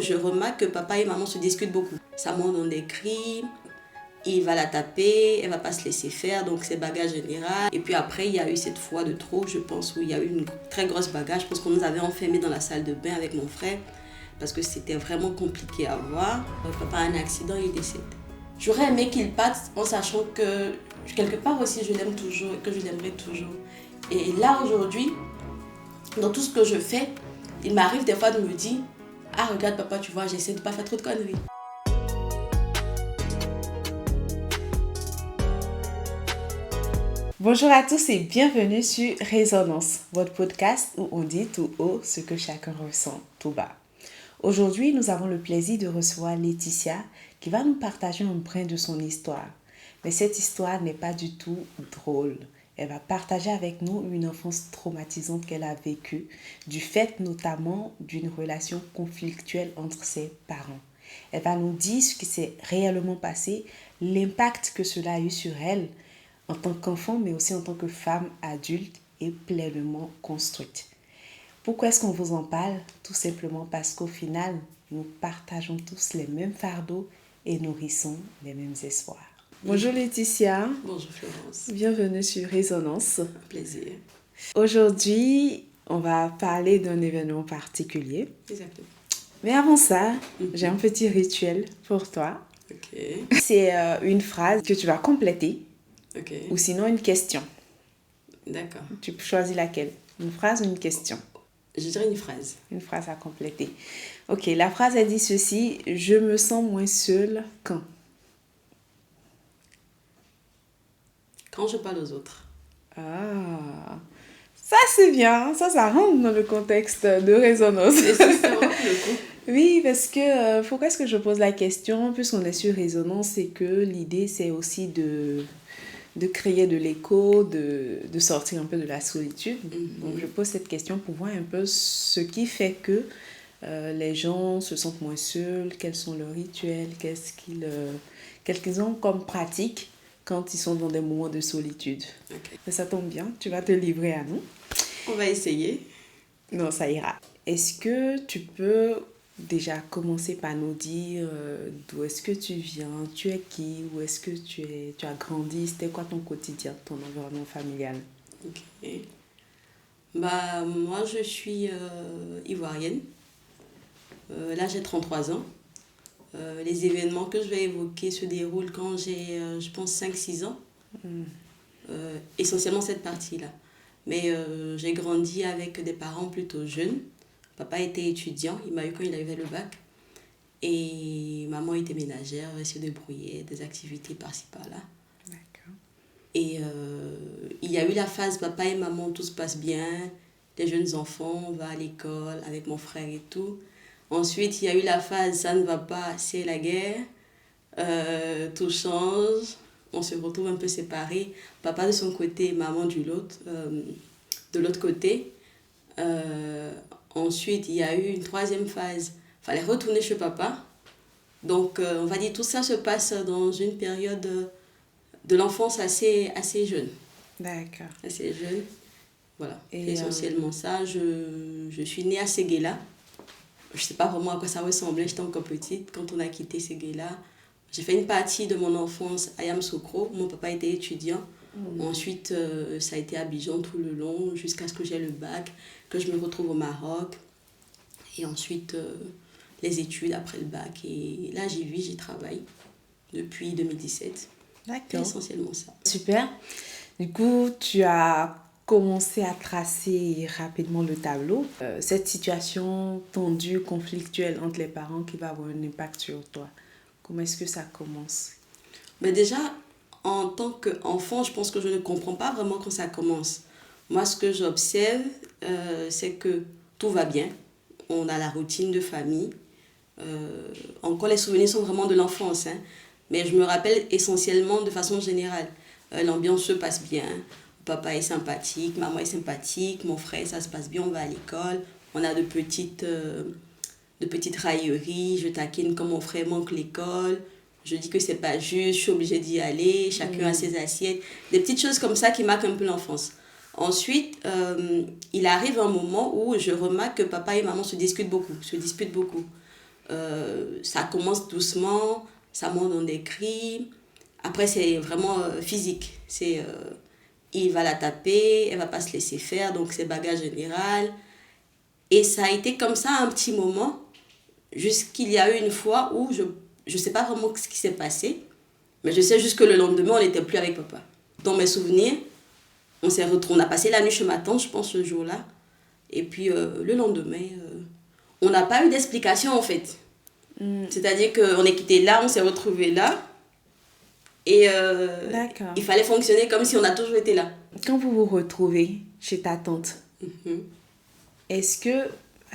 Je remarque que papa et maman se discutent beaucoup. Ça monte dans des cris, il va la taper, elle va pas se laisser faire, donc c'est bagarre générale. Et puis après, il y a eu cette fois de trop, je pense, où il y a eu une très grosse bagarre. Je pense qu'on nous avait enfermés dans la salle de bain avec mon frère, parce que c'était vraiment compliqué à voir. Papa a un accident, il décède. J'aurais aimé qu'il parte en sachant que quelque part aussi je l'aime toujours et que je l'aimerai toujours. Et là aujourd'hui, dans tout ce que je fais, il m'arrive des fois de me dire « Ah regarde papa, tu vois, j'essaie de pas faire trop de conneries. » Bonjour à tous et bienvenue sur Résonance, votre podcast où on dit tout haut ce que chacun ressent tout bas. Aujourd'hui, nous avons le plaisir de recevoir Laetitia qui va nous partager un brin de son histoire. Mais cette histoire n'est pas du tout drôle. Elle va partager avec nous une enfance traumatisante qu'elle a vécue, du fait notamment d'une relation conflictuelle entre ses parents. Elle va nous dire ce qui s'est réellement passé, l'impact que cela a eu sur elle en tant qu'enfant, mais aussi en tant que femme adulte et pleinement construite. Pourquoi est-ce qu'on vous en parle? Tout simplement parce qu'au final, nous partageons tous les mêmes fardeaux et nourrissons les mêmes espoirs. Bonjour Laetitia. Bonjour Florence. Bienvenue sur Résonance. Un plaisir. Aujourd'hui, on va parler d'un événement particulier. Exactement. Mais avant ça, j'ai un petit rituel pour toi. Ok. C'est une phrase que tu vas compléter. Ok. Ou sinon une question. D'accord. Tu choisis laquelle? Une phrase ou une question? Je dirais une phrase. Une phrase à compléter. Ok, la phrase elle dit ceci: je me sens moins seule quand. Quand je parle aux autres. Ah, ça c'est bien, ça rentre dans le contexte de résonance. Et ça, c'est vraiment le coup. Oui, parce que pourquoi est-ce que je pose la question? Puisqu'on est sur résonance, c'est que l'idée c'est aussi de créer de l'écho, de sortir un peu de la solitude. Donc je pose cette question pour voir un peu ce qui fait que les gens se sentent moins seuls, quels sont leurs rituels, qu'est-ce qu'ils ont comme pratique quand ils sont dans des moments de solitude. Okay. Mais ça tombe bien, tu vas te livrer à nous. On va essayer. Non, ça ira. Est-ce que tu peux déjà commencer par nous dire d'où est-ce que tu viens, tu es qui, où est-ce que tu as grandi, c'était quoi ton quotidien, ton environnement familial? Ok. Bah, moi, je suis ivoirienne. Là, j'ai 33 ans. Les événements que je vais évoquer se déroulent quand j'ai, je pense, 5-6 ans. Essentiellement cette partie-là. Mais j'ai grandi avec des parents plutôt jeunes. Papa était étudiant, il m'a eu quand il avait le bac. Et maman était ménagère, elle se débrouillait, des activités par-ci par-là. D'accord. Et il y a eu la phase papa et maman, tout se passe bien. Les jeunes enfants, on va à l'école avec mon frère et tout. Ensuite, il y a eu la phase ça ne va pas, c'est la guerre. Tout change, on se retrouve un peu séparés. Papa de son côté, maman de l'autre côté. Ensuite, il y a eu une troisième phase. Il fallait retourner chez papa. Donc, on va dire tout ça se passe dans une période de l'enfance assez jeune. D'accord. Assez jeune. Voilà. Et essentiellement ça. Je suis née à Séguéla. Je ne sais pas vraiment à quoi ça ressemblait. J'étais encore petite quand on a quitté Séguéla. J'ai fait une partie de mon enfance à Yamoussoukro. Mon papa était étudiant. Ensuite, ça a été Abidjan tout le long jusqu'à ce que j'ai le bac, que je me retrouve au Maroc. Et ensuite, les études après le bac. Et là, j'y travaille depuis 2017. D'accord. C'est essentiellement ça. Super. Du coup, tu as commencé à tracer rapidement le tableau. Cette situation tendue, conflictuelle entre les parents qui va avoir un impact sur toi. Comment est-ce que ça commence? Mais déjà, en tant qu'enfant, je pense que je ne comprends pas vraiment quand ça commence. Moi, ce que j'observe, c'est que tout va bien. On a la routine de famille. Encore, les souvenirs sont vraiment de l'enfance. Hein. Mais je me rappelle essentiellement de façon générale. L'ambiance se passe bien. Papa est sympathique, maman est sympathique, mon frère, ça se passe bien, on va à l'école. On a de petites railleries. Je taquine quand mon frère manque l'école. Je dis que c'est pas juste, je suis obligée d'y aller, chacun a ses assiettes. Des petites choses comme ça qui marquent un peu l'enfance. Ensuite, il arrive un moment où je remarque que papa et maman se disputent beaucoup. Ça commence doucement, ça monte dans des cris. Après, c'est vraiment physique. Il va la taper, elle va pas se laisser faire, donc c'est bagarre générale. Et ça a été comme ça un petit moment, jusqu'il y a eu une fois où je sais pas vraiment ce qui s'est passé, mais je sais juste que le lendemain, on n'était plus avec papa. Dans mes souvenirs, on a passé la nuit chez ma tante, je pense, ce jour-là. Et puis, le lendemain, on n'a pas eu d'explication, en fait. C'est-à-dire qu'on est quitté là, on s'est retrouvé là. Et il fallait fonctionner comme si on a toujours été là. Quand vous vous retrouvez chez ta tante, est-ce que,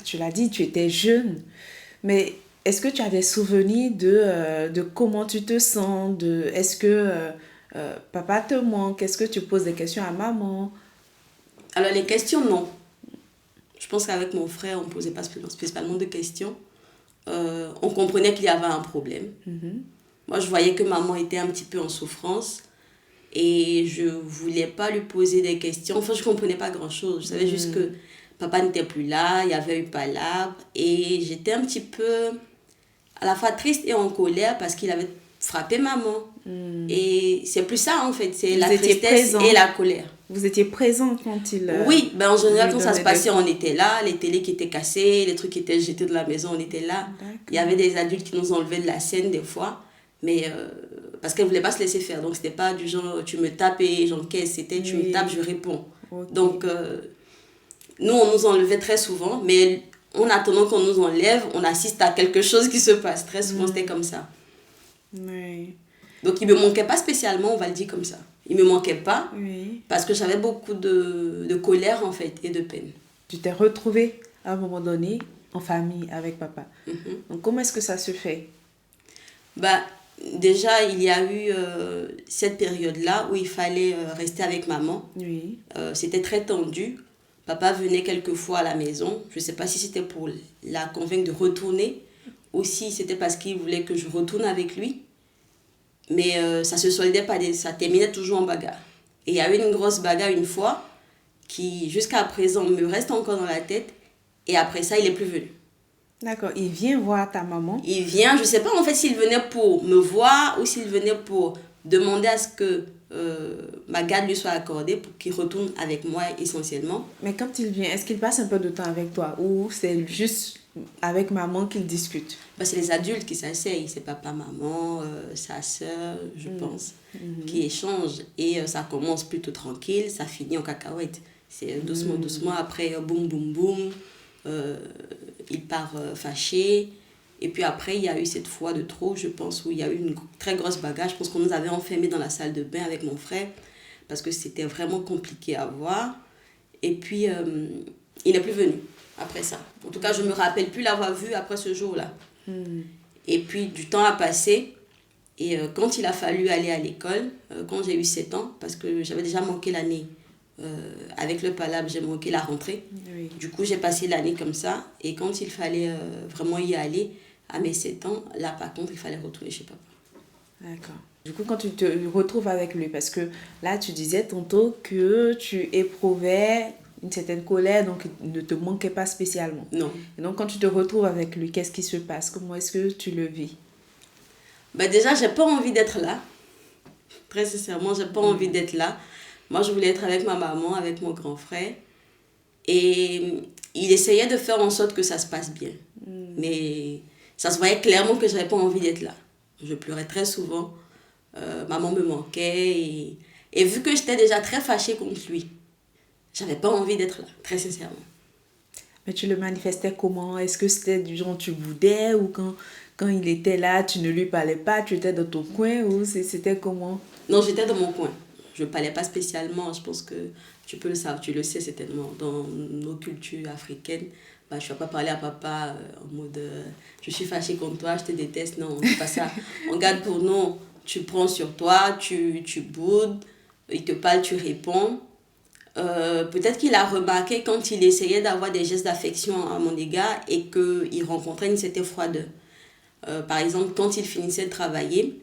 tu l'as dit, tu étais jeune, mais est-ce que tu as des souvenirs de comment tu te sens, est-ce que papa te manque, est-ce que tu poses des questions à maman? Alors les questions, non. Je pense qu'avec mon frère, on ne posait pas spécialement de questions. On comprenait qu'il y avait un problème. Moi, je voyais que maman était un petit peu en souffrance et je ne voulais pas lui poser des questions. Enfin, je ne comprenais pas grand-chose. Je savais juste que papa n'était plus là, il y avait eu palabre et j'étais un petit peu à la fois triste et en colère parce qu'il avait frappé maman. Et c'est plus ça, en fait, c'est la tristesse et la colère. Vous étiez présent quand il... Oui, ben en général, quand ça se passait, on était là. Les télés qui étaient cassées, les trucs qui étaient jetés de la maison, on était là. D'accord. Il y avait des adultes qui nous enlevaient de la scène des fois, mais parce qu'elles ne voulaient pas se laisser faire. Donc, c'était pas du genre, tu me tapes et j'encaisse. C'était, tu me tapes, je réponds. Okay. Donc, nous, on nous enlevait très souvent, mais en attendant qu'on nous enlève, on assiste à quelque chose qui se passe. Très souvent, c'était comme ça. Oui. Donc, il ne me manquait pas spécialement, on va le dire comme ça. Il ne me manquait pas, oui. Parce que j'avais beaucoup de colère, en fait, et de peine. Tu t'es retrouvée, à un moment donné, en famille avec papa. Donc, comment est-ce que ça se fait? Déjà, il y a eu cette période-là où il fallait rester avec maman. Oui. C'était très tendu. Papa venait quelquefois à la maison. Je ne sais pas si c'était pour la convaincre de retourner ou si c'était parce qu'il voulait que je retourne avec lui. Mais ça se soldait pas, ça terminait toujours en bagarre. Et il y a eu une grosse bagarre une fois qui, jusqu'à présent, me reste encore dans la tête. Et après ça, il n'est plus venu. D'accord, il vient voir ta maman. Il vient, je ne sais pas en fait s'il venait pour me voir ou s'il venait pour demander à ce que ma garde lui soit accordée pour qu'il retourne avec moi essentiellement. Mais quand il vient, est-ce qu'il passe un peu de temps avec toi ou c'est juste avec maman qu'il discute? C'est les adultes qui s'asseyent, c'est papa, maman, sa soeur, je pense, qui échangent. Et ça commence plutôt tranquille, ça finit en cacahuète. C'est doucement, doucement, après boum, boum, boum, il part fâché. Et puis après, il y a eu cette fois de trop, je pense, où il y a eu une très grosse bagarre. Je pense qu'on nous avait enfermés dans la salle de bain avec mon frère parce que c'était vraiment compliqué à voir. Et puis, il n'est plus venu après ça. En tout cas, je ne me rappelle plus l'avoir vu après ce jour-là. Et puis, du temps a passé. Et quand il a fallu aller à l'école, quand j'ai eu 7 ans, parce que j'avais déjà manqué l'année, avec le palabre, j'ai manqué la rentrée. Oui. Du coup, j'ai passé l'année comme ça. Et quand il fallait vraiment y aller, à mes 7 ans, là, par contre, il fallait retourner chez papa. D'accord. Du coup, quand tu te retrouves avec lui, parce que là, tu disais tantôt que tu éprouvais une certaine colère, donc il ne te manquait pas spécialement. Non. Et donc, quand tu te retrouves avec lui, qu'est-ce qui se passe? Comment est-ce que tu le vis? Déjà, j'ai pas envie d'être là. Très sincèrement, j'ai pas envie d'être là. Moi, je voulais être avec ma maman, avec mon grand frère. Et il essayait de faire en sorte que ça se passe bien. Mais ça se voyait clairement que j'avais pas envie d'être là. Je pleurais très souvent. Maman me manquait. Et vu que j'étais déjà très fâchée contre lui, j'avais pas envie d'être là, très sincèrement. Mais tu le manifestais comment? Est-ce que c'était du genre tu boudais ou quand il était là, tu ne lui parlais pas, tu étais dans ton coin ou c'était comment? Non, j'étais dans mon coin. Je ne parlais pas spécialement. Je pense que tu peux le savoir, tu le sais certainement. Dans nos cultures africaines, je ne vais pas parler à papa en mode je suis fâchée contre toi, je te déteste. Non, c'est pas ça. On garde pour nous. Tu prends sur toi, tu boudes, il te parle, tu réponds. Peut-être qu'il a remarqué quand il essayait d'avoir des gestes d'affection à mon égard et qu'il rencontrait une certaine froideur. Par exemple, quand il finissait de travailler,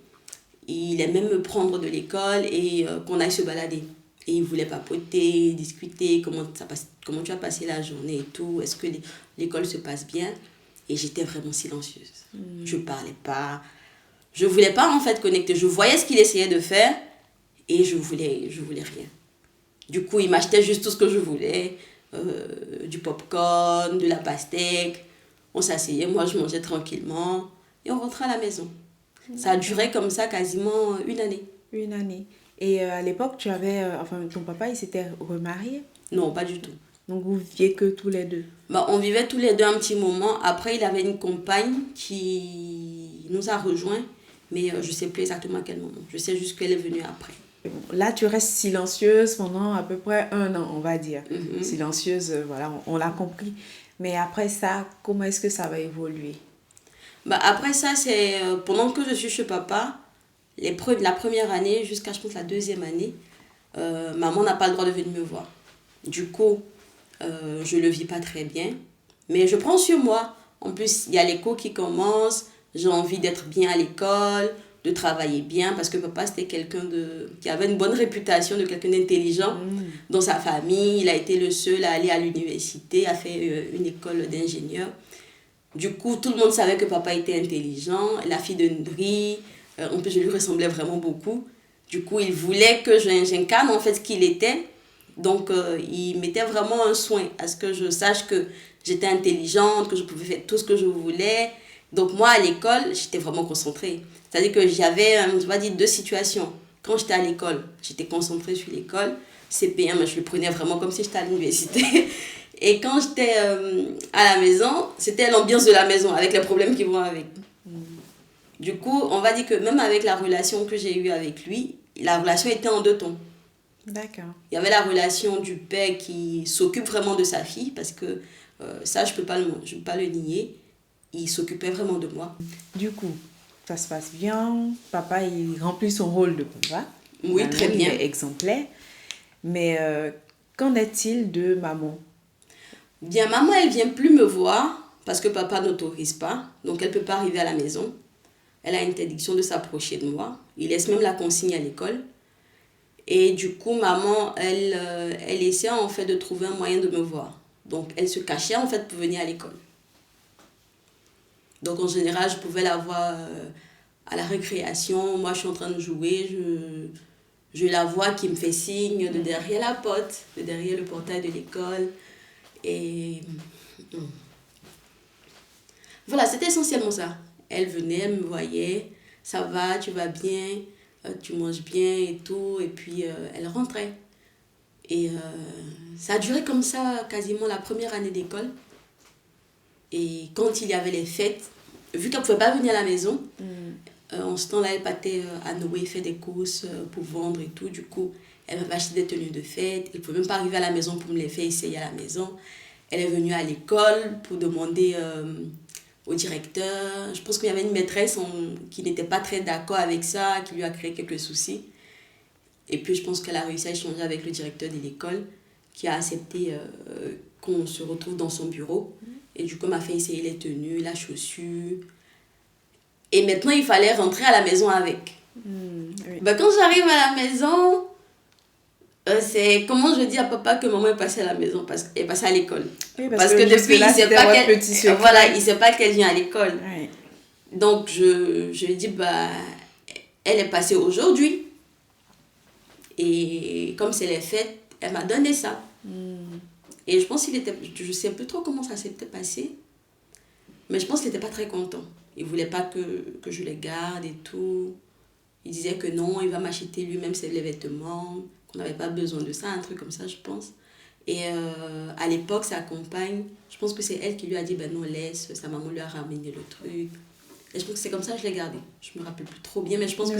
il aimait me prendre de l'école et qu'on aille se balader. Et il voulait papoter, discuter, comment tu as passé la journée et tout, est-ce que l'école se passe bien. Et j'étais vraiment silencieuse. Je parlais pas. Je voulais pas en fait connecter. Je voyais ce qu'il essayait de faire et je voulais rien. Du coup, il m'achetait juste tout ce que je voulais. Du popcorn, de la pastèque. On s'asseyait, moi je mangeais tranquillement et on rentrait à la maison. Ça a duré comme ça quasiment une année. Une année. Et à l'époque, ton papa, il s'était remarié? Non, pas du tout. Donc vous viviez que tous les deux? Bah, on vivait tous les deux un petit moment. Après, il avait une compagne qui nous a rejoints, mais je ne sais plus exactement à quel moment. Je sais juste qu'elle est venue après. Là, tu restes silencieuse pendant à peu près 1 an, on va dire. Silencieuse, voilà, on l'a compris. Mais après ça, comment est-ce que ça va évoluer? Bah, après ça, c'est pendant que je suis chez papa, la première année jusqu'à, je pense, la deuxième année, maman n'a pas le droit de venir me voir. Du coup, je ne le vis pas très bien. Mais je prends sur moi. En plus, il y a l'écho qui commence. J'ai envie d'être bien à l'école, de travailler bien. Parce que papa, c'était quelqu'un qui avait une bonne réputation de quelqu'un d'intelligent dans sa famille. Il a été le seul à aller à l'université, a fait une école d'ingénieur. Du coup, tout le monde savait que papa était intelligent. La fille de Ndri, en plus, je lui ressemblais vraiment beaucoup. Du coup, il voulait que j'incarne en fait ce qu'il était. Donc, il mettait vraiment un soin à ce que je sache que j'étais intelligente, que je pouvais faire tout ce que je voulais. Donc, moi, à l'école, j'étais vraiment concentrée. C'est-à-dire que j'avais, je vais dire, deux situations. Quand j'étais à l'école, j'étais concentrée sur l'école. CP1, je le prenais vraiment comme si j'étais à l'université. Et quand j'étais à la maison, c'était l'ambiance de la maison, avec les problèmes qui vont avec. Du coup, on va dire que même avec la relation que j'ai eue avec lui, la relation était en deux tons. D'accord. Il y avait la relation du père qui s'occupe vraiment de sa fille, parce que ça, je peux pas le nier. Il s'occupait vraiment de moi. Du coup, ça se passe bien. Papa, il remplit son rôle de papa. Oui, très bien. Il est exemplaire. Mais qu'en est-il de maman? Bien, maman, elle vient plus me voir parce que papa n'autorise pas. Donc, elle peut pas arriver à la maison. Elle a interdiction de s'approcher de moi. Il laisse même la consigne à l'école. Et du coup, maman, elle essaie en fait de trouver un moyen de me voir. Donc, elle se cachait en fait pour venir à l'école. Donc, en général, je pouvais la voir à la récréation. Moi, je suis en train de jouer. Je la vois qui me fait signe de derrière la porte, de derrière le portail de l'école. Et voilà, c'était essentiellement ça. Elle venait, elle me voyait. Ça va, tu vas bien, tu manges bien et tout. Et puis, elle rentrait. Et ça a duré comme ça quasiment la première année d'école. Et quand il y avait les fêtes, vu qu'elle ne pouvait pas venir à la maison, en ce temps-là, elle partait à Noé faire des courses pour vendre et tout. Du coup, elle m'avait acheté des tenues de fête. Elle ne pouvait même pas arriver à la maison pour me les faire essayer à la maison. Elle est venue à l'école pour demander au directeur. Je pense qu'il y avait une maîtresse qui n'était pas très d'accord avec ça, qui lui a créé quelques soucis. Et puis, je pense qu'elle a réussi à échanger avec le directeur de l'école, qui a accepté qu'on se retrouve dans son bureau. Et du coup, elle m'a fait essayer les tenues, la chaussure. Et maintenant, il fallait rentrer à la maison avec. Oui. Ben, quand j'arrive à la maison, c'est comment je dis à papa que maman est passée à la maison, est passée à l'école. Oui, parce que depuis, là, il sait pas qu'elle vient à l'école. Oui. Donc, je lui dis, bah, elle est passée aujourd'hui. Et comme c'est les fêtes, elle m'a donné ça. Et je pense je sais plus trop comment ça s'était passé, mais je pense qu'il n'était pas très content. Il voulait pas que je les garde et tout. Il disait que non, il va m'acheter lui-même les vêtements, qu'on n'avait pas besoin de ça, un truc comme ça, je pense. Et à l'époque, sa compagne, je pense que c'est elle qui lui a dit, ben non, laisse, sa maman lui a ramené le truc. Et je pense que c'est comme ça que je l'ai gardé. Je me rappelle plus trop bien, mais je pense que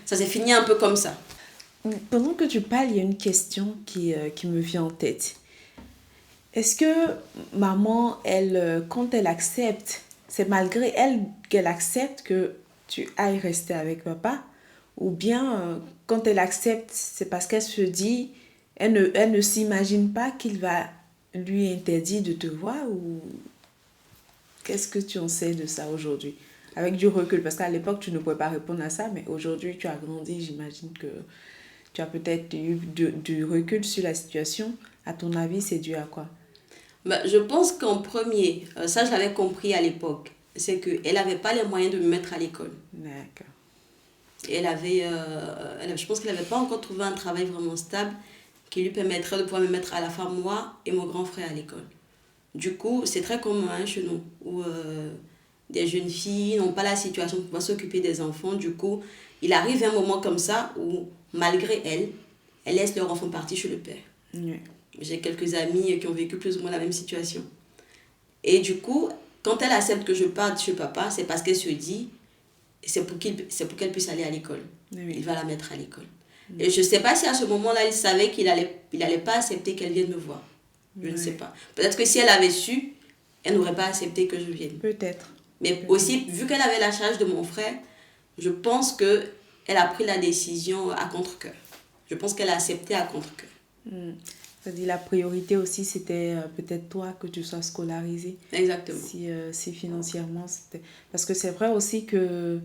ça s'est fini un peu comme ça. Pendant que tu parles, il y a une question qui me vient en tête. Est-ce que maman, quand elle accepte, c'est malgré elle qu'elle accepte que tu ailles rester avec papa? Ou bien, quand elle accepte, c'est parce qu'elle se dit, elle ne s'imagine pas qu'il va lui interdire de te voir? Ou qu'est-ce que tu en sais de ça aujourd'hui? Avec du recul, parce qu'à l'époque, tu ne pouvais pas répondre à ça, mais aujourd'hui, tu as grandi, j'imagine que tu as peut-être eu du recul sur la situation. À ton avis, c'est dû à quoi? Bah, je pense qu'en premier, ça je l'avais compris à l'époque, c'est qu'elle n'avait pas les moyens de me mettre à l'école. D'accord. Je pense qu'elle n'avait pas encore trouvé un travail vraiment stable qui lui permettrait de pouvoir me mettre à la fois moi et mon grand frère à l'école. Du coup, c'est très commun hein, chez nous, où des jeunes filles n'ont pas la situation pour pouvoir s'occuper des enfants. Du coup, il arrive un moment comme ça où, malgré elle, elles laissent leur enfant partir chez le père. Oui. J'ai quelques amis qui ont vécu plus ou moins la même situation. Et du coup, quand elle accepte que je parte chez papa, c'est parce qu'elle se dit, c'est pour qu'elle puisse aller à l'école. Oui. Il va la mettre à l'école. Et je ne sais pas si à ce moment-là, il savait qu'il allait pas accepter qu'elle vienne me voir. Je ne sais pas. Peut-être que si elle avait su, elle n'aurait pas accepté que je vienne. Peut-être. Mais aussi, vu qu'elle avait la charge de mon frère, je pense qu'elle a pris la décision à contre-cœur. Je pense qu'elle a accepté à contre-cœur. C'est-à-dire la priorité aussi, c'était peut-être toi que tu sois scolarisé. Exactement. Si financièrement, c'était... Parce que c'est vrai aussi que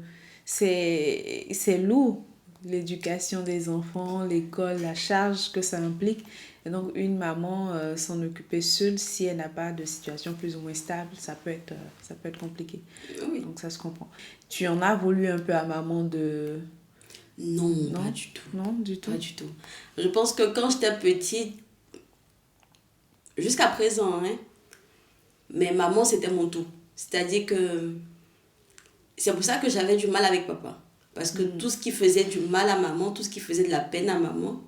c'est lourd, l'éducation des enfants, l'école, la charge que ça implique. Et donc, une maman s'en occuper seule, si elle n'a pas de situation plus ou moins stable, ça peut être compliqué. Oui. Donc, ça se comprend. Tu en as voulu un peu à maman de... Non, pas du tout. Non, du tout. Pas du tout. Je pense que quand j'étais petite, jusqu'à présent, hein, mais maman, c'était mon tout. C'est-à-dire que c'est pour ça que j'avais du mal avec papa. Parce que tout ce qui faisait du mal à maman, tout ce qui faisait de la peine à maman,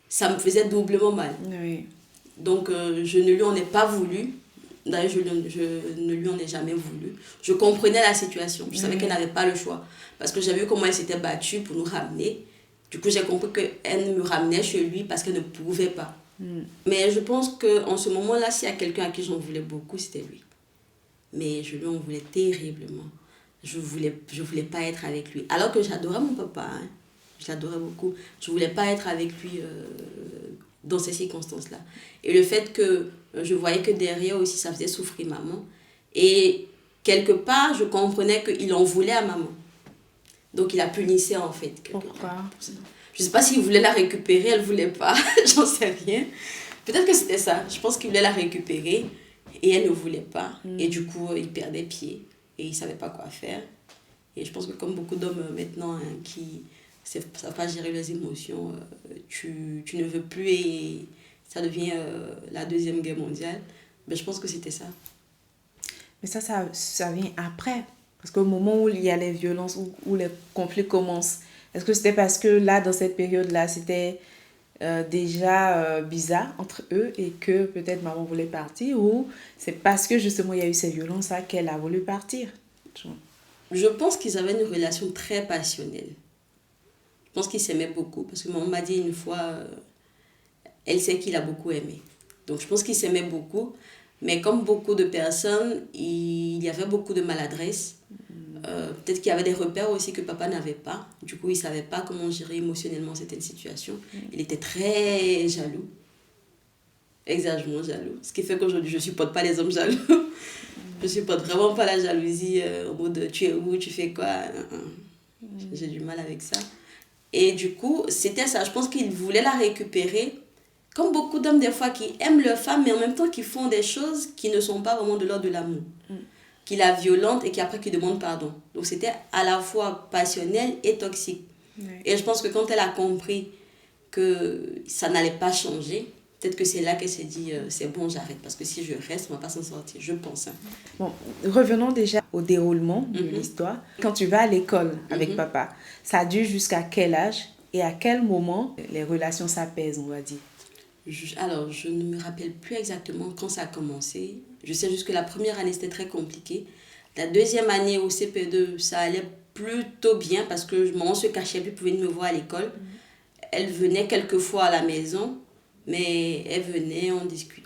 ça me faisait doublement mal. Oui. Donc, je ne lui en ai pas voulu. D'ailleurs, je ne lui en ai jamais voulu. Je comprenais la situation. Je savais qu'elle n'avait pas le choix. Parce que j'ai vu comment elle s'était battue pour nous ramener. Du coup, j'ai compris qu'elle me ramenait chez lui parce qu'elle ne pouvait pas. Mais je pense qu'en ce moment-là, s'il y a quelqu'un à qui j'en voulais beaucoup, c'était lui. Mais je lui en voulais terriblement. Je voulais pas être avec lui. Alors que j'adorais mon papa. Hein. Je l'adorais beaucoup. Je voulais pas être avec lui dans ces circonstances-là. Et le fait que je voyais que derrière aussi, ça faisait souffrir maman. Et quelque part, je comprenais qu'il en voulait à maman. Donc, il la punissait en fait. Pourquoi ? Je sais pas s'il voulait la récupérer, elle voulait pas. J'en sais rien. Peut-être que c'était ça. Je pense qu'il voulait la récupérer et elle ne voulait pas. Et du coup, il perdait pied et il savait pas quoi faire. Et je pense que comme beaucoup d'hommes maintenant hein, qui ne savent pas gérer les émotions, tu ne veux plus et ça devient la Deuxième Guerre mondiale. Mais je pense que c'était ça. Mais ça vient après. Parce qu'au moment où il y a les violences, où les conflits commencent, est-ce que c'était parce que là, dans cette période-là, c'était déjà bizarre entre eux et que peut-être maman voulait partir, ou c'est parce que justement il y a eu ces violences-là qu'elle a voulu partir? Je pense qu'ils avaient une relation très passionnelle. Je pense qu'ils s'aimaient beaucoup parce que maman m'a dit une fois, elle sait qu'il a beaucoup aimé. Donc je pense qu'ils s'aimaient beaucoup, mais comme beaucoup de personnes, il y avait beaucoup de maladresse. Peut-être qu'il y avait des repères aussi que papa n'avait pas. Du coup, il ne savait pas comment gérer émotionnellement certaines situations. Il était très jaloux. Exagérément jaloux. Ce qui fait qu'aujourd'hui, je ne supporte pas les hommes jaloux. Je ne supporte vraiment pas la jalousie au mot de tu es où, tu fais quoi. J'ai du mal avec ça. Et du coup, c'était ça. Je pense qu'il voulait la récupérer. Comme beaucoup d'hommes, des fois, qui aiment leur femme, mais en même temps, qui font des choses qui ne sont pas vraiment de l'ordre de l'amour. Qui la violente et qui après qui demande pardon. Donc c'était à la fois passionnel et toxique. Oui. Et je pense que quand elle a compris que ça n'allait pas changer, peut-être que c'est là qu'elle s'est dit c'est bon, j'arrête parce que si je reste, on ne va pas s'en sortir, je pense. Hein. Bon, revenons déjà au déroulement de l'histoire. Quand tu vas à l'école avec papa, ça dure jusqu'à quel âge et à quel moment les relations s'apaisent, on va dire? Alors, je ne me rappelle plus exactement quand ça a commencé. Je sais juste que la première année, c'était très compliqué. La deuxième année au CP2, ça allait plutôt bien parce que maman se cachait plus, pouvait me voir à l'école. Elle venait quelques fois à la maison, mais elle venait,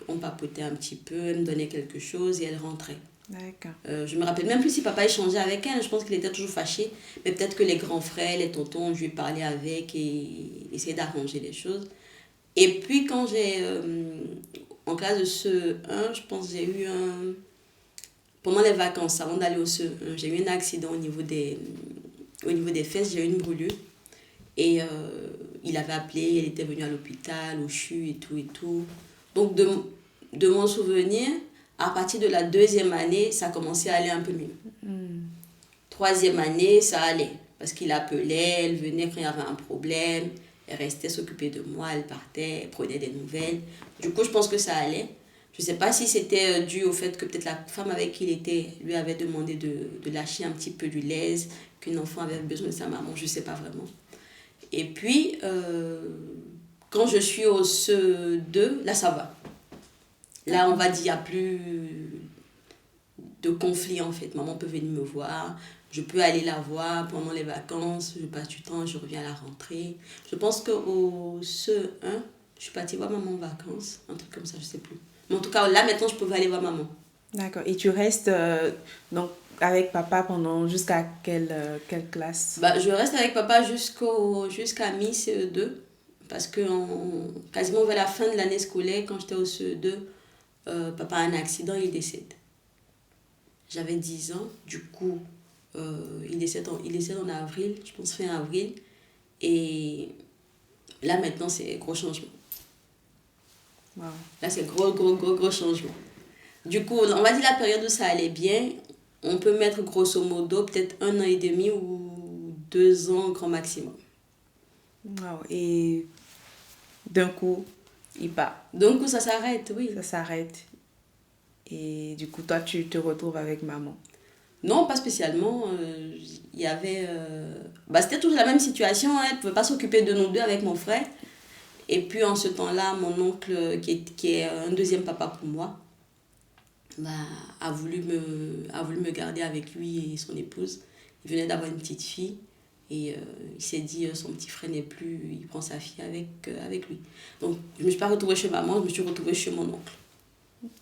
on papotait un petit peu, elle me donnait quelque chose et elle rentrait. D'accord. Je me rappelle même plus si papa échangeait avec elle. Je pense qu'il était toujours fâché. Mais peut-être que les grands frères, les tontons, je lui parlais avec et essayais d'arranger les choses. Et puis quand en classe de CE1, je pense que j'ai eu pendant les vacances, avant d'aller au CE1, j'ai eu un accident au niveau des fesses, j'ai eu une brûlure. Et il avait appelé, elle était venue à l'hôpital, au CHU et tout et tout. Donc de mon souvenir, à partir de la 2e année, ça commençait à aller un peu mieux. 3e année, ça allait. Parce qu'il appelait, elle venait quand il y avait un problème. Elle restait s'occuper de moi, elle partait, elle prenait des nouvelles. Du coup, je pense que ça allait. Je ne sais pas si c'était dû au fait que peut-être la femme avec qui il était lui avait demandé de lâcher un petit peu du lait, qu'une enfant avait besoin de sa maman, je ne sais pas vraiment. Et puis, quand je suis au CE2, là, ça va. Là, on va dire, il n'y a plus de conflit, en fait. Maman peut venir me voir. Je peux aller la voir pendant les vacances. Je passe du temps, je reviens à la rentrée. Je pense qu'au CE1, je suis partie voir maman en vacances. Un truc comme ça, je ne sais plus. Mais en tout cas, là, maintenant, je peux aller voir maman. D'accord. Et tu restes donc avec papa jusqu'à quelle classe? Je reste avec papa jusqu'à mi-CE2. Parce que quasiment vers la fin de l'année scolaire, quand j'étais au CE2, papa a un accident, il décède. J'avais 10 ans, du coup, il décède en avril, je pense fin avril. Et là, maintenant, c'est gros changement. Wow. Là, c'est gros changement. Du coup, on va dire la période où ça allait bien, on peut mettre grosso modo peut-être 1 an et demi ou 2 ans grand maximum. Wow. Et d'un coup, il part. D'un coup, ça s'arrête, oui. Ça s'arrête. Et du coup, toi, tu te retrouves avec maman. Non, pas spécialement. Il y avait... c'était toujours la même situation. Elle ne pouvait pas s'occuper de nous deux avec mon frère. Et puis, en ce temps-là, mon oncle, qui est un deuxième papa pour moi, a voulu me garder avec lui et son épouse. Il venait d'avoir une petite fille. Et il s'est dit, son petit frère n'est plus... Il prend sa fille avec lui. Donc, je ne me suis pas retrouvée chez maman, je me suis retrouvée chez mon oncle.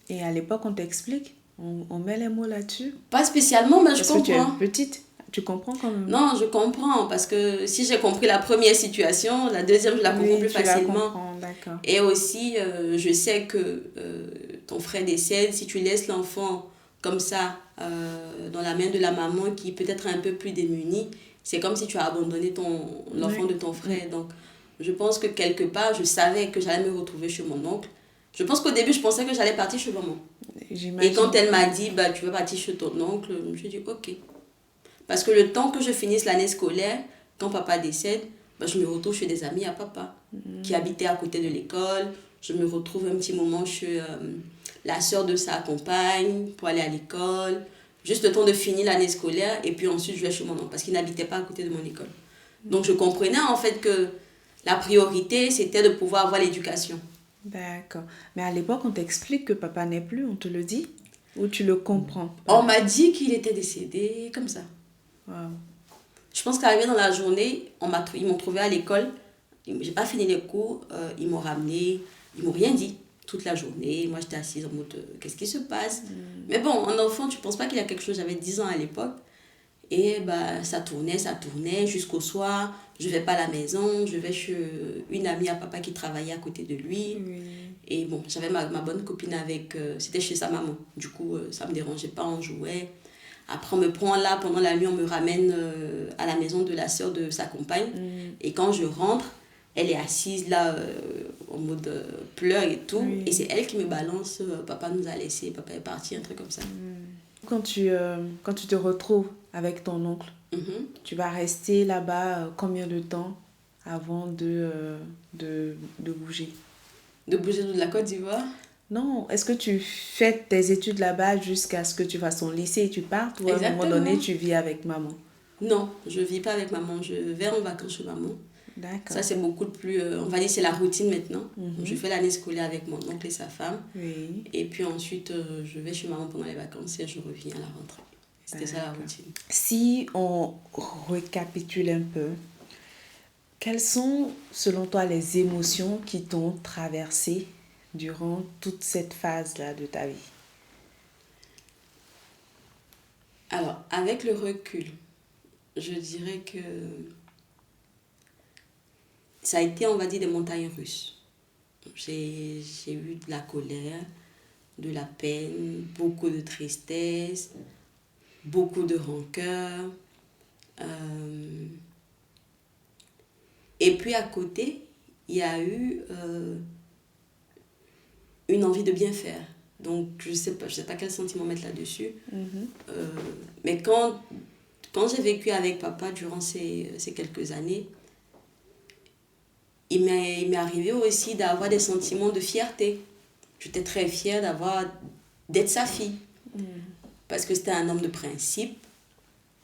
Et à l'époque, on t'explique? On met les mots là-dessus? Pas spécialement, mais je comprends. Parce que tu es petite. Tu comprends quand même? Non, je comprends. Parce que si j'ai compris la première situation, la deuxième, je la comprends plus facilement. La comprends, d'accord. Et aussi, je sais que ton frère décède. Si tu laisses l'enfant comme ça, dans la main de la maman qui peut-être est un peu plus démunie, c'est comme si tu as abandonné l'enfant de ton frère. Donc, je pense que quelque part, je savais que j'allais me retrouver chez mon oncle. Je pense qu'au début, je pensais que j'allais partir chez maman. J'imagine. Et quand elle m'a dit, tu vas partir chez ton oncle, je me suis dit, ok. Parce que le temps que je finisse l'année scolaire, quand papa décède, je me retrouve chez des amis à papa qui habitaient à côté de l'école. Je me retrouve un petit moment chez la sœur de sa compagne pour aller à l'école. Juste le temps de finir l'année scolaire et puis ensuite je vais chez mon oncle parce qu'il n'habitait pas à côté de mon école. Donc je comprenais en fait que la priorité c'était de pouvoir avoir l'éducation. D'accord. Mais à l'époque, on t'explique que papa n'est plus, on te le dit? Ou tu le comprends? On m'a dit qu'il était décédé comme ça. Wow. Je pense qu'arrivé dans la journée, ils m'ont trouvé à l'école. J'ai pas fini les cours, ils m'ont ramené, ils m'ont rien dit toute la journée. Moi, j'étais assise en mode, qu'est-ce qui se passe? Mais bon, un enfant, tu penses pas qu'il y a quelque chose? J'avais 10 ans à l'époque. Et ça tournait jusqu'au soir. Je vais pas à la maison, je vais chez une amie à papa qui travaillait à côté de lui. Oui. Et bon, j'avais ma bonne copine avec... c'était chez sa maman. Du coup, ça me dérangeait pas, on jouait. Après, on me prend là, pendant la nuit, on me ramène à la maison de la sœur de sa compagne. Et quand je rentre, elle est assise là, en mode pleurs et tout. Oui. Et c'est elle qui me balance, papa nous a laissés, papa est parti, un truc comme ça. Quand tu te retrouves avec ton oncle, tu vas rester là-bas combien de temps avant de bouger? De bouger de la Côte d'Ivoire? Non, est-ce que tu fais tes études là-bas jusqu'à ce que tu fasses ton lycée et tu partes ou à un moment donné tu vis avec maman? Non, je vis pas avec maman, je vais en vacances chez maman. D'accord. Ça c'est beaucoup plus, on va dire c'est la routine maintenant. Je fais l'année scolaire avec mon oncle et sa femme. Oui. Et puis ensuite je vais chez maman pendant les vacances et je reviens à la rentrée. C'était ça la routine. Si on récapitule un peu, quelles sont selon toi les émotions qui t'ont traversé durant toute cette phase-là de ta vie? Alors, avec le recul, je dirais que ça a été, on va dire, des montagnes russes. J'ai eu de la colère, de la peine, beaucoup de tristesse, beaucoup de rancœur. Et puis à côté, il y a eu une envie de bien faire. Donc, je sais pas quel sentiment mettre là-dessus. Mais quand j'ai vécu avec papa durant ces quelques années, il m'est arrivé aussi d'avoir des sentiments de fierté. J'étais très fière d'être sa fille. Parce que c'était un homme de principe,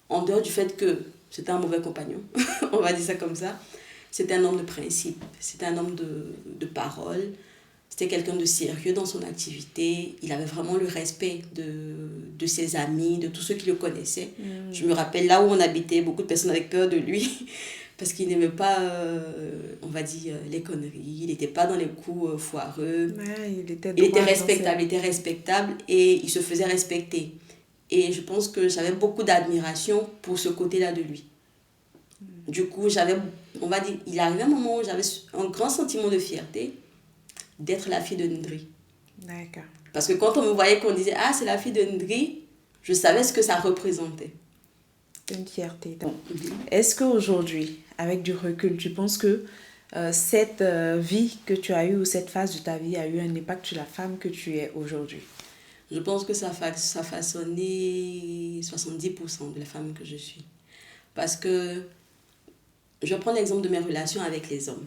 en dehors du fait que c'était un mauvais compagnon, on va dire ça comme ça. C'était un homme de principe, c'était un homme de parole, c'était quelqu'un de sérieux dans son activité. Il avait vraiment le respect de ses amis, de tous ceux qui le connaissaient. Je me rappelle là où on habitait, beaucoup de personnes avaient peur de lui parce qu'il n'aimait pas, on va dire, les conneries. Il n'était pas dans les coups foireux. Ouais, il était respectable et il se faisait respecter. Et je pense que j'avais beaucoup d'admiration pour ce côté-là de lui. Du coup, on va dire, il arrivait un moment où j'avais un grand sentiment de fierté d'être la fille de Ndri. D'accord. Parce que quand on me voyait, qu'on disait « Ah, c'est la fille de Ndri », je savais ce que ça représentait. Une fierté. Est-ce qu'aujourd'hui, avec du recul, tu penses que cette vie que tu as eue ou cette phase de ta vie a eu un impact sur la femme que tu es aujourd'hui? Je pense que ça a façonné 70% de la femme que je suis. Parce que je prends l'exemple de mes relations avec les hommes.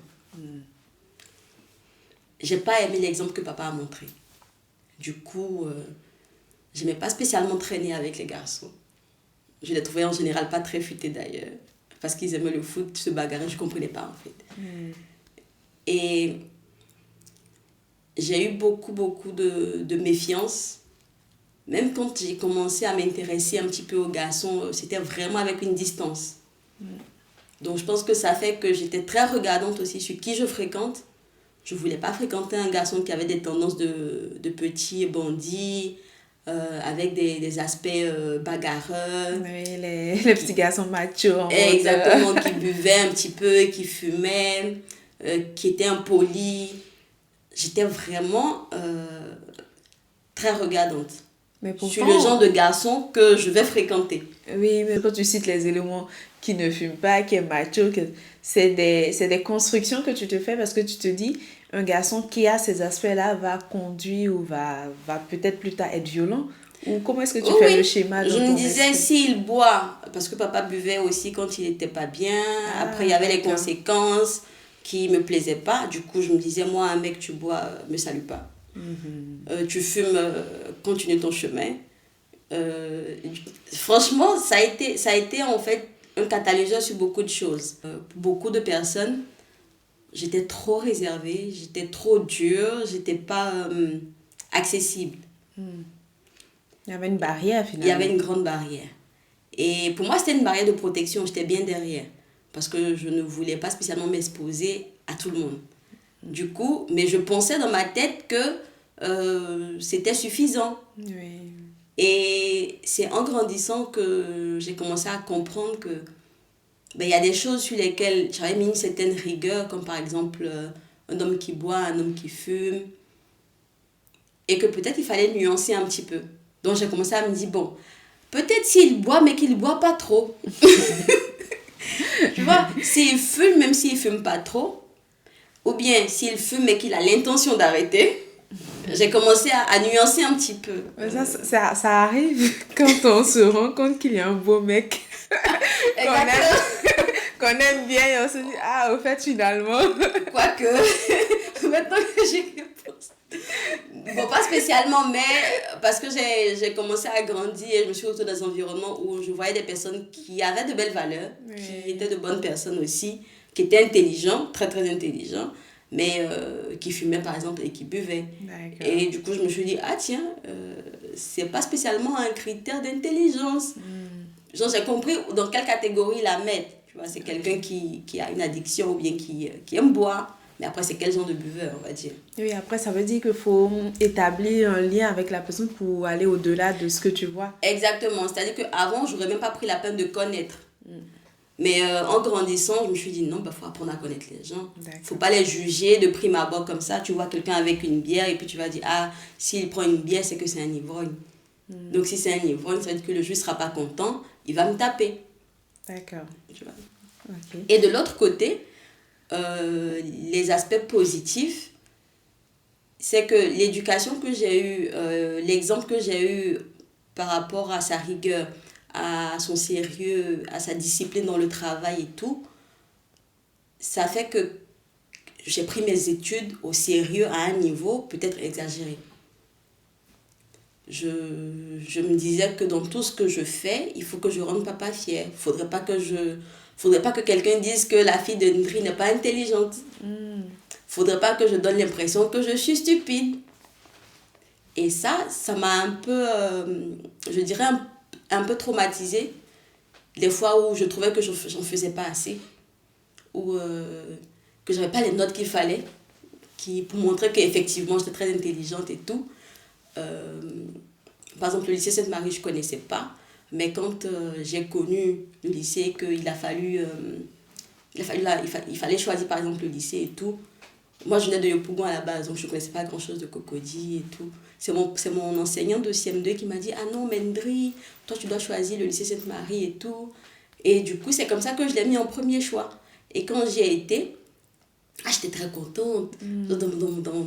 J'ai pas aimé l'exemple que papa a montré. Du coup, je n'aimais pas spécialement traîner avec les garçons. Je les trouvais en général pas très futés d'ailleurs. Parce qu'ils aimaient le foot, se bagarrer, je comprenais pas en fait. Et j'ai eu beaucoup de méfiance. Même quand j'ai commencé à m'intéresser un petit peu aux garçons, c'était vraiment avec une distance. Donc je pense que ça fait que j'étais très regardante aussi sur qui je fréquente. Je ne voulais pas fréquenter un garçon qui avait des tendances de petits bandits, avec des aspects bagarreurs. Oui, les petits garçons machos. Exactement, qui buvaient un petit peu, qui fumaient, qui étaient impolis. J'étais vraiment très regardante. Mais pourtant, sur le genre de garçon que je vais fréquenter. Oui, mais quand tu cites les éléments qui ne fument pas, qui est macho, c'est des constructions que tu te fais parce que tu te dis, un garçon qui a ces aspects-là va conduire ou va peut-être plus tard être violent. Ou comment est-ce que tu fais le schéma dans je ton me disais, esprit? s'il boit, parce que papa buvait aussi quand il n'était pas bien, après il y avait les conséquences qui ne me plaisaient pas. Du coup, je me disais, moi, un mec, tu bois, me salue pas. Tu fumes, continue ton chemin. Franchement, ça a été en fait un catalyseur sur beaucoup de choses. Pour beaucoup de personnes, j'étais trop réservée, j'étais trop dure, j'étais pas accessible. Il y avait une barrière finalement. Il y avait une grande barrière. Et pour moi, c'était une barrière de protection, j'étais bien derrière. Parce que je ne voulais pas spécialement m'exposer à tout le monde. Du coup, mais je pensais dans ma tête que c'était suffisant. Oui. Et c'est en grandissant que j'ai commencé à comprendre que il y a des choses sur lesquelles j'avais mis une certaine rigueur, comme par exemple un homme qui boit, un homme qui fume. Et que peut-être il fallait nuancer un petit peu. Donc j'ai commencé à me dire, bon, peut-être s'il boit, mais qu'il ne boit pas trop. Tu vois, s'il fume, même s'il ne fume pas trop, ou bien s'il fume mais qu'il a l'intention d'arrêter, j'ai commencé à nuancer un petit peu. Ça arrive quand on se rend compte qu'il y a un beau mec qu'on aime bien et on se dit, ah, au fait, finalement. Quoique, maintenant que j'y réponse. Bon, pas spécialement, mais parce que j'ai commencé à grandir et je me suis retrouvée dans un environnement où je voyais des personnes qui avaient de belles valeurs, qui étaient de bonnes personnes aussi, qui étaient intelligents, très très intelligents, mais qui fumaient par exemple et qui buvaient. Et du coup, je me suis dit, ah tiens, c'est pas spécialement un critère d'intelligence. Genre, j'ai compris dans quelle catégorie la mettre. Tu vois, c'est quelqu'un qui a une addiction ou bien qui aime boire. Mais après, c'est quel genre de buveur, on va dire. Oui, après, ça veut dire qu'il faut établir un lien avec la personne pour aller au-delà de ce que tu vois. Exactement. C'est-à-dire qu'avant, je n'aurais même pas pris la peine de connaître. Mais en grandissant, je me suis dit, non, faut apprendre à connaître les gens. Il ne faut pas les juger de prime abord comme ça. Tu vois quelqu'un avec une bière et puis tu vas dire, ah, s'il prend une bière, c'est que c'est un ivrogne. Donc, si c'est un ivrogne, ça veut dire que le juge ne sera pas content, il va me taper. D'accord. Tu vois. Et de l'autre côté, les aspects positifs, c'est que l'éducation que j'ai eue, l'exemple que j'ai eu par rapport à sa rigueur, à son sérieux, à sa discipline dans le travail et tout, ça fait que j'ai pris mes études au sérieux à un niveau peut-être exagéré. Je me disais que dans tout ce que je fais, il faut que je rende papa fier. Faudrait pas que quelqu'un dise que la fille de Ndri n'est pas intelligente. Faudrait pas que je donne l'impression que je suis stupide. Et ça m'a un peu, je dirais, un peu traumatisée. Les fois où je trouvais que j'en faisais pas assez. Ou que j'avais pas les notes qu'il fallait. Pour montrer qu'effectivement, j'étais très intelligente et tout. Par exemple, le lycée Sainte-Marie, je ne connaissais pas. Mais quand j'ai connu le lycée, qu'il il fallait choisir par exemple le lycée et tout. Moi, je venais de Yopougon à la base, donc je ne connaissais pas grand-chose de Cocody et tout. C'est mon enseignant de CM2 qui m'a dit « Ah non, Mendri, toi tu dois choisir le lycée Sainte-Marie et tout. » Et du coup, c'est comme ça que je l'ai mis en premier choix. Et quand j'y ai été, j'étais très contente. Dans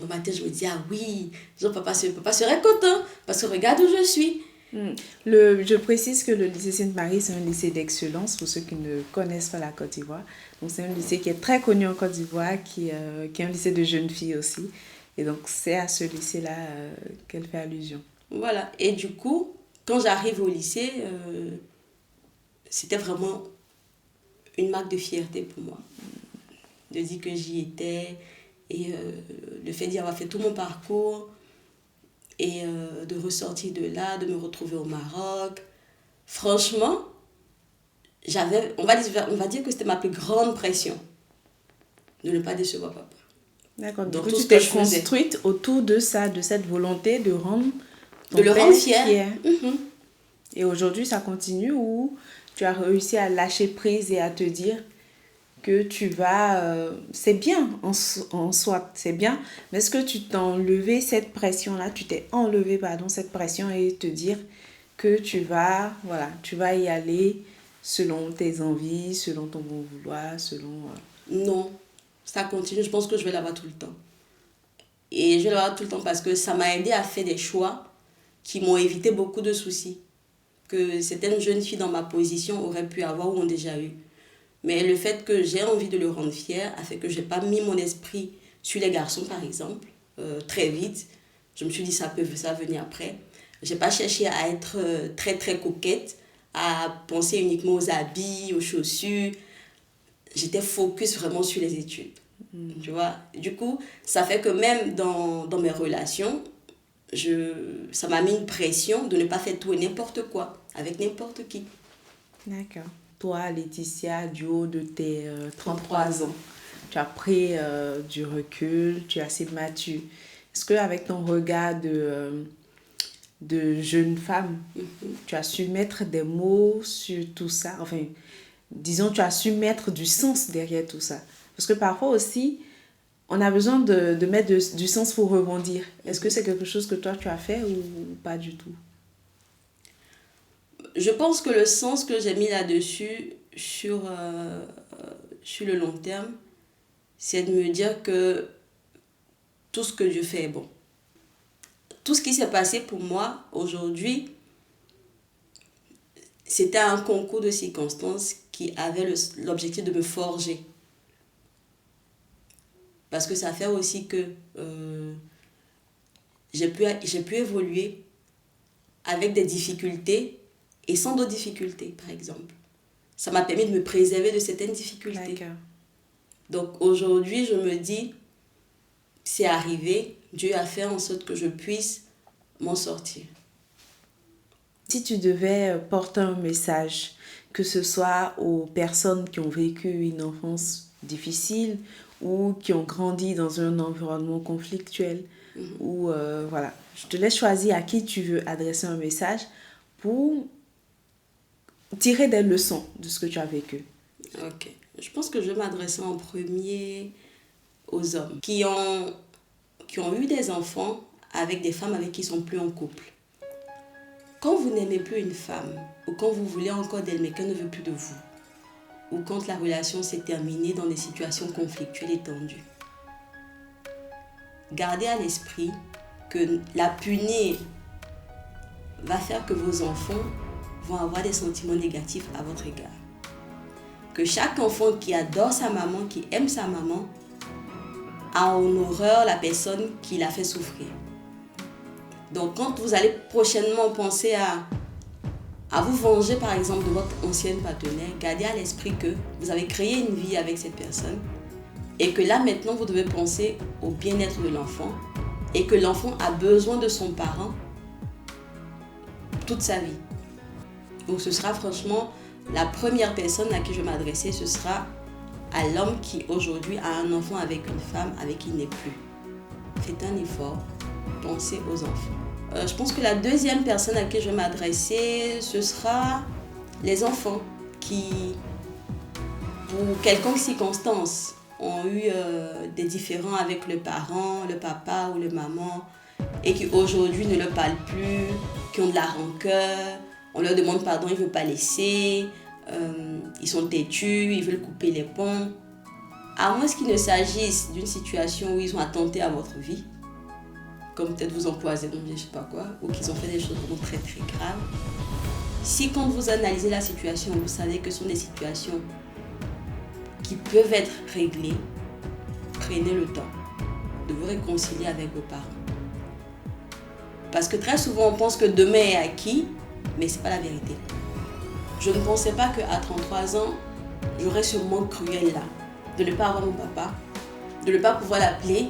ma tête, je me dis, ah oui, papa serait content parce que regarde où je suis. Je précise que le lycée Sainte-Marie, c'est un lycée d'excellence pour ceux qui ne connaissent pas la Côte d'Ivoire. Donc, c'est un lycée qui est très connu en Côte d'Ivoire, qui est un lycée de jeunes filles aussi. Et donc, c'est à ce lycée-là qu'elle fait allusion. Voilà. Et du coup, quand j'arrive au lycée, c'était vraiment une marque de fierté pour moi. De dire que j'y étais et le fait d'y avoir fait tout mon parcours et de ressortir de là, de me retrouver au Maroc. Franchement, on va dire que c'était ma plus grande pression de ne pas décevoir papa. D'accord, donc tu t'es construite autour de ça, de cette volonté de le rendre fier. Et aujourd'hui, ça continue ou tu as réussi à lâcher prise et à te dire que tu vas... c'est bien en soi, c'est bien. Mais est-ce que tu t'es enlevé cette pression-là, cette pression et te dire que tu vas y aller selon tes envies, selon ton bon vouloir, selon... Non, ça continue. Je pense que je vais l'avoir tout le temps. Et je vais l'avoir tout le temps parce que ça m'a aidé à faire des choix qui m'ont évité beaucoup de soucis que certaines jeunes filles dans ma position auraient pu avoir ou ont déjà eu. Mais le fait que j'ai envie de le rendre fier a fait que je n'ai pas mis mon esprit sur les garçons, par exemple, très vite. Je me suis dit, ça va venir après. Je n'ai pas cherché à être très, très coquette, à penser uniquement aux habits, aux chaussures. J'étais focus vraiment sur les études. Tu vois? Du coup, ça fait que même dans mes relations, ça m'a mis une pression de ne pas faire tout et n'importe quoi, avec n'importe qui. D'accord. Toi, Laetitia, du haut de tes 33 ans, tu as pris du recul, tu es assez mature. Est-ce qu'avec ton regard de jeune femme, tu as su mettre des mots sur tout ça? Enfin, disons, tu as su mettre du sens derrière tout ça. Parce que parfois aussi, on a besoin de mettre du sens pour rebondir. Est-ce que c'est quelque chose que toi, tu as fait ou pas du tout? Je pense que le sens que j'ai mis là-dessus, sur le long terme, c'est de me dire que tout ce que Dieu fait est bon. Tout ce qui s'est passé pour moi aujourd'hui, c'était un concours de circonstances qui avait l'objectif de me forger. Parce que ça fait aussi que j'ai pu évoluer avec des difficultés et sans d'autres difficultés, par exemple. Ça m'a permis de me préserver de certaines difficultés. D'accord. Donc aujourd'hui, je me dis, c'est arrivé, Dieu a fait en sorte que je puisse m'en sortir. Si tu devais porter un message, que ce soit aux personnes qui ont vécu une enfance difficile ou qui ont grandi dans un environnement conflictuel, ou voilà, je te laisse choisir à qui tu veux adresser un message pour tirer des leçons de ce que tu as vécu. Ok. Je pense que je vais m'adresser en premier aux hommes qui ont eu des enfants avec des femmes avec qui ils ne sont plus en couple. Quand vous n'aimez plus une femme, ou quand vous voulez encore d'elle mais qu'elle ne veut plus de vous, ou quand la relation s'est terminée dans des situations conflictuelles et tendues, gardez à l'esprit que la punir va faire que vos enfants vont avoir des sentiments négatifs à votre égard. Que chaque enfant qui adore sa maman, qui aime sa maman, a en horreur la personne qui l'a fait souffrir. Donc quand vous allez prochainement penser à vous venger par exemple de votre ancienne partenaire, gardez à l'esprit que vous avez créé une vie avec cette personne et que là maintenant vous devez penser au bien-être de l'enfant et que l'enfant a besoin de son parent toute sa vie. Donc ce sera franchement la première personne à qui je vais m'adresser, ce sera à l'homme qui aujourd'hui a un enfant avec une femme avec qui il n'est plus. Faites un effort, pensez aux enfants. Je pense que la deuxième personne à qui je vais m'adresser, ce sera les enfants qui, pour quelconque circonstance, ont eu des différends avec le parent, le papa ou le maman, et qui aujourd'hui ne le parlent plus, qui ont de la rancœur, on leur demande pardon, ils ne veulent pas laisser, ils sont têtus, ils veulent couper les ponts. À moins qu'il ne s'agisse d'une situation où ils ont attenté à votre vie, comme peut-être vous empoisonner, je ne sais pas quoi, ou qu'ils ont fait des choses vraiment très très graves. Si quand vous analysez la situation, vous savez que ce sont des situations qui peuvent être réglées, prenez le temps de vous réconcilier avec vos parents. Parce que très souvent on pense que demain est acquis, mais ce n'est pas la vérité. Je ne pensais pas qu'à 33 ans, j'aurais ce manque cruel là, de ne pas avoir mon papa, de ne pas pouvoir l'appeler,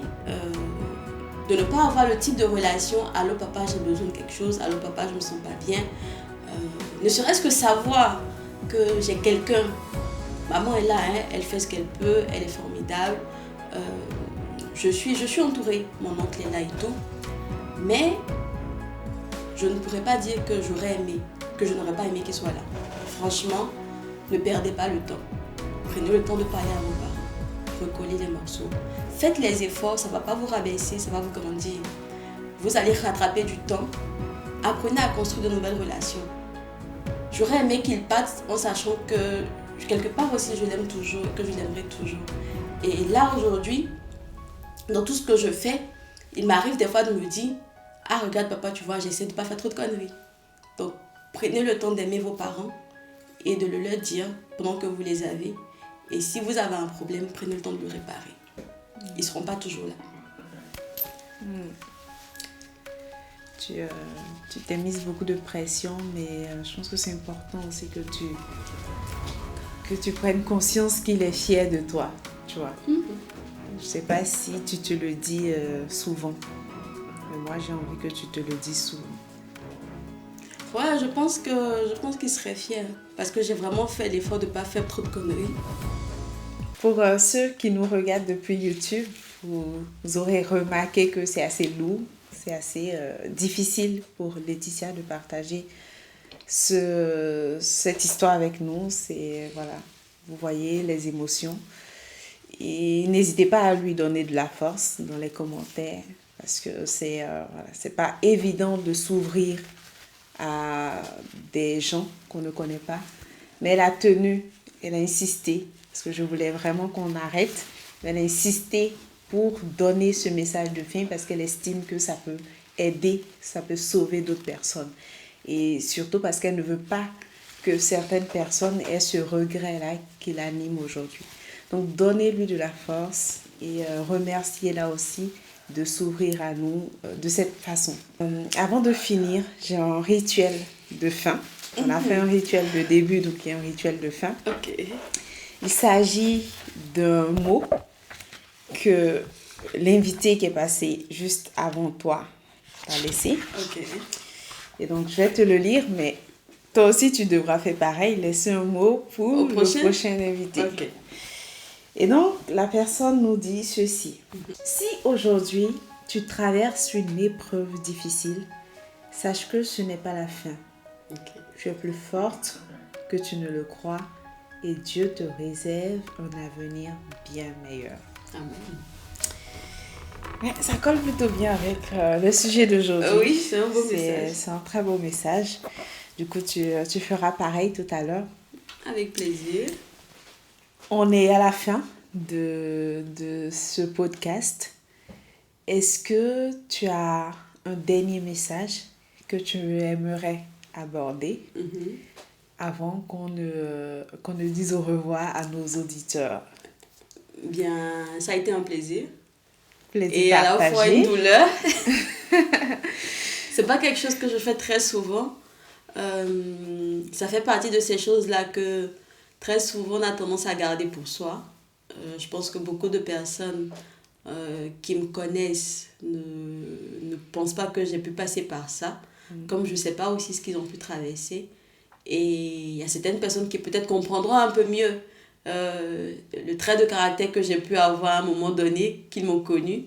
de ne pas avoir le type de relation « Allô papa, j'ai besoin de quelque chose, allô papa, je ne me sens pas bien ». Ne serait-ce que savoir que j'ai quelqu'un, maman est là, hein, elle fait ce qu'elle peut, elle est formidable, je suis entourée, mon oncle est là et tout, mais je ne pourrais pas dire que j'aurais aimé, que je n'aurais pas aimé qu'il soit là. Franchement, ne perdez pas le temps. Prenez le temps de parler à vos parents. Recollez les morceaux. Faites les efforts, ça ne va pas vous rabaisser, ça va vous grandir. Vous allez rattraper du temps. Apprenez à construire de nouvelles relations. J'aurais aimé qu'il parte en sachant que quelque part aussi je l'aime toujours et que je l'aimerai toujours. Et là aujourd'hui, dans tout ce que je fais, il m'arrive des fois de me dire « Ah regarde papa, tu vois, j'essaie de ne pas faire trop de conneries. » Donc prenez le temps d'aimer vos parents et de le leur dire pendant que vous les avez. Et si vous avez un problème, prenez le temps de le réparer. Ils ne seront pas toujours là. Tu t'es mise beaucoup de pression, mais je pense que c'est important aussi que tu prennes conscience qu'il est fier de toi, tu vois. Je ne sais pas si tu te le dis souvent, mais moi j'ai envie que tu te le dises souvent. Ouais, je pense qu'il serait fier parce que j'ai vraiment fait l'effort de ne pas faire trop de conneries. Pour ceux qui nous regardent depuis YouTube, vous aurez remarqué que c'est assez lourd, c'est assez difficile pour Laetitia de partager cette histoire avec nous. C'est, voilà, vous voyez les émotions. Et n'hésitez pas à lui donner de la force dans les commentaires parce que c'est pas évident de s'ouvrir à des gens qu'on ne connaît pas. Mais elle a tenu, elle a insisté, parce que je voulais vraiment qu'on arrête. Elle a insisté pour donner ce message de fin parce qu'elle estime que ça peut aider, ça peut sauver d'autres personnes. Et surtout parce qu'elle ne veut pas que certaines personnes aient ce regret-là qui l'anime aujourd'hui. Donc, donnez-lui de la force et remerciez-la aussi de s'ouvrir à nous de cette façon. Avant de finir, j'ai un rituel de fin. On a fait un rituel de début, donc il y a un rituel de fin. Ok. Il s'agit d'un mot que l'invité qui est passé juste avant toi t'a laissé. Ok. Et donc, je vais te le lire, mais toi aussi, tu devras faire pareil. Laisser un mot pour le prochain invité. Ok. Et donc, la personne nous dit ceci. Si aujourd'hui, tu traverses une épreuve difficile, sache que ce n'est pas la fin. Ok. Tu es plus forte que tu ne le crois et Dieu te réserve un avenir bien meilleur. Amen. Ouais, ça colle plutôt bien avec le sujet d'aujourd'hui. Oui, c'est un beau message. C'est un très beau message. Du coup, tu feras pareil tout à l'heure. Avec plaisir. On est à la fin de ce podcast. est-ce que tu as un dernier message que tu aimerais aborder avant qu'on ne dise au revoir à nos auditeurs? Bien, ça a été un plaisir. Plaisir à la fois une partagé. douleur. C'est pas quelque chose que je fais très souvent. Ça fait partie de ces choses-là que très souvent on a tendance à garder pour soi. Je pense que beaucoup de personnes qui me connaissent ne pensent pas que j'ai pu passer par ça. Comme je sais pas aussi ce qu'ils ont pu traverser. Et il y a certaines personnes qui peut-être comprendront un peu mieux le trait de caractère que j'ai pu avoir à un moment donné, qu'ils m'ont connu.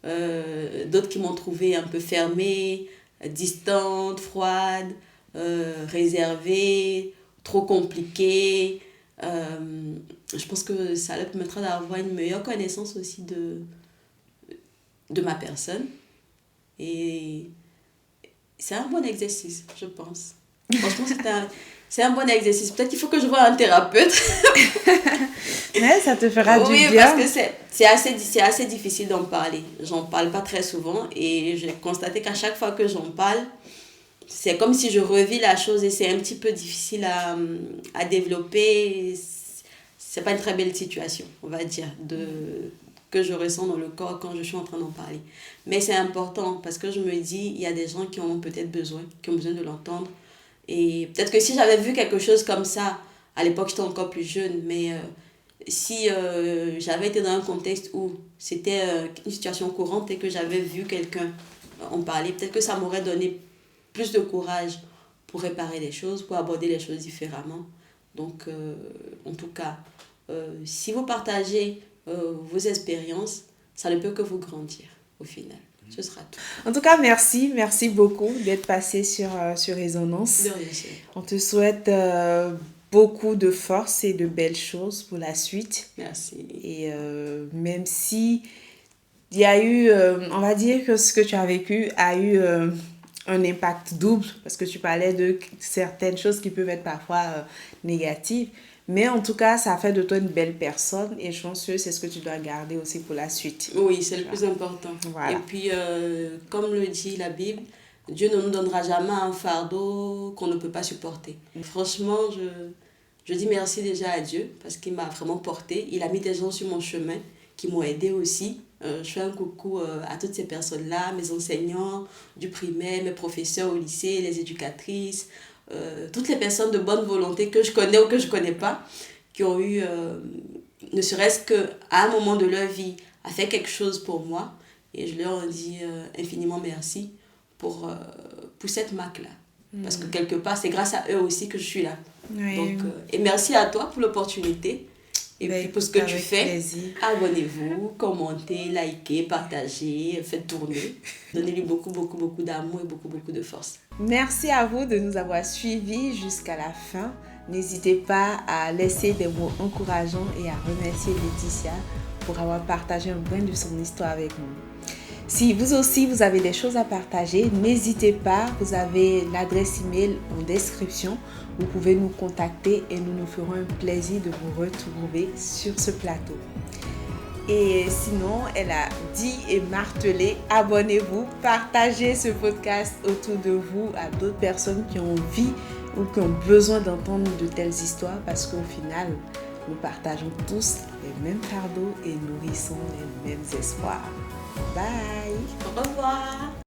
D'autres qui m'ont trouvé un peu fermée, distante, froide, réservée, trop compliquée. Je pense que ça leur permettra d'avoir une meilleure connaissance aussi de ma personne. Et c'est un bon exercice, je pense. Franchement, c'est un bon exercice. Peut-être qu'il faut que je voie un thérapeute. Mais ça te fera du bien. Oui, parce que c'est assez difficile d'en parler. J'en parle pas très souvent et j'ai constaté qu'à chaque fois que j'en parle, c'est comme si je revis la chose et c'est un petit peu difficile à développer. C'est pas une très belle situation, on va dire, que je ressens dans le corps quand je suis en train d'en parler. Mais c'est important parce que je me dis, il y a des gens qui en ont peut-être besoin, qui ont besoin de l'entendre. Et peut-être que si j'avais vu quelque chose comme ça, à l'époque j'étais encore plus jeune, mais si j'avais été dans un contexte où c'était une situation courante et que j'avais vu quelqu'un en parler, peut-être que ça m'aurait donné plus de courage pour réparer les choses, pour aborder les choses différemment. Donc, en tout cas, si vous partagez vos expériences, ça ne peut que vous grandir au final. Ce sera tout. En tout cas, merci beaucoup d'être passé sur Résonance. De rien, chérie. On te souhaite beaucoup de force et de belles choses pour la suite. Merci. Et même si il y a eu, on va dire que ce que tu as vécu a eu un impact double, parce que tu parlais de certaines choses qui peuvent être parfois négatives. Mais en tout cas, ça fait de toi une belle personne et je pense que c'est ce que tu dois garder aussi pour la suite. Oui, c'est le plus important. Voilà. Et puis, comme le dit la Bible, Dieu ne nous donnera jamais un fardeau qu'on ne peut pas supporter. Franchement, je dis merci déjà à Dieu parce qu'il m'a vraiment porté. Il a mis des gens sur mon chemin qui m'ont aidé aussi. Je fais un coucou à toutes ces personnes-là, mes enseignants du primaire, mes professeurs au lycée, les éducatrices, toutes les personnes de bonne volonté que je connais ou que je ne connais pas, qui ont eu, ne serait-ce qu'à un moment de leur vie, à faire quelque chose pour moi. Et je leur dis infiniment merci pour cette marque-là. Parce que quelque part, c'est grâce à eux aussi que je suis là. Oui. Donc, et merci à toi pour l'opportunité. Et puis pour ce que tu fais, plaisir. Abonnez-vous, commentez, likez, partagez, faites tourner. Donnez-lui beaucoup d'amour et beaucoup de force. Merci à vous de nous avoir suivis jusqu'à la fin. N'hésitez pas à laisser des mots encourageants et à remercier Laetitia pour avoir partagé un brin de son histoire avec nous. Si vous aussi vous avez des choses à partager, n'hésitez pas, vous avez l'adresse email en description. Vous pouvez nous contacter et nous nous ferons un plaisir de vous retrouver sur ce plateau. Et sinon, elle a dit et martelé, abonnez-vous, partagez ce podcast autour de vous à d'autres personnes qui ont envie ou qui ont besoin d'entendre de telles histoires parce qu'au final, nous partageons tous les mêmes fardeaux et nourrissons les mêmes espoirs. Bye! Au revoir!